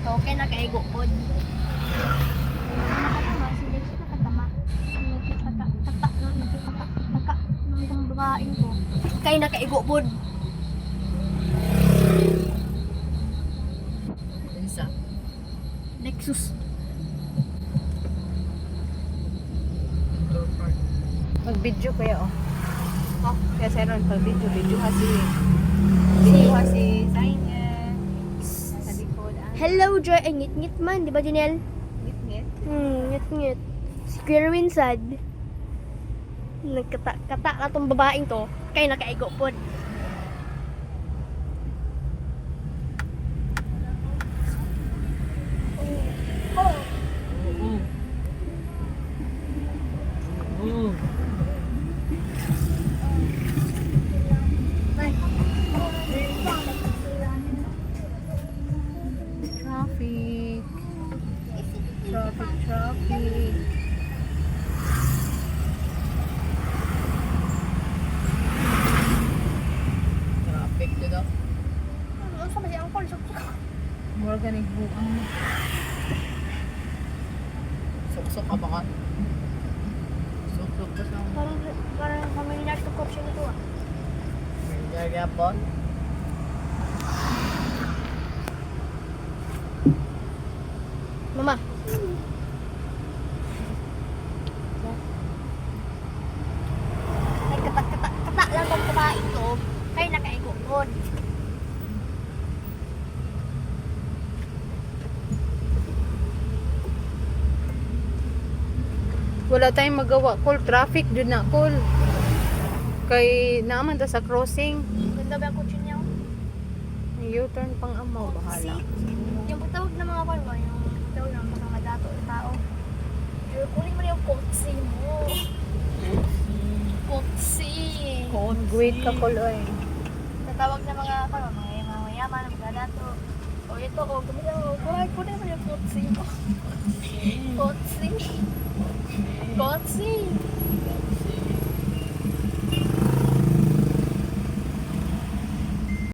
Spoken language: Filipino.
to, kay nakaigo pod. Nakatama, si Lex nakatama. Taka ng babaeng ko. Kay nakaigo pod. Isa. Lexus. Mag-video kaya oh. Oh, kaya sa ron pag-video ha si Zaina. Sa likod ang Hello, Joy. Ay, ngit-ngit man. Di ba, Janelle? ngit-ngit. Ngit-ngit. Si Kuya Winsad. Nagkata ka tong babaeng to. Kay nakaigo pod. Traffic. Traffic. Traffic dito. Ano sa may angkol? More ganig buang. Sok-sok ka ba ka? Sok-sok ka sa Parang kami nila ito kotse na to ah. Gagapon. Mama. Nagkata lang tong babaeng to. Kay nakaigo pod. Wala tayong magawa. Cool traffic dun na. Cool. Kay naaman ta sa crossing. Ganda ba ang kotse niya? U-turn pang amaw. Bahala. Yung pagtawag ng mga kwan ba? Yung pagtawag ng mga madato ng tao. Pero kunin mo na yung kotse mo. Kotse. Congrate ka kuloy. Tatawag na mga kwan ba? Mga mayaman, mga madato. O ito, o gumila mo. Kunin mo yung kotse mo. Kotse. Kotse.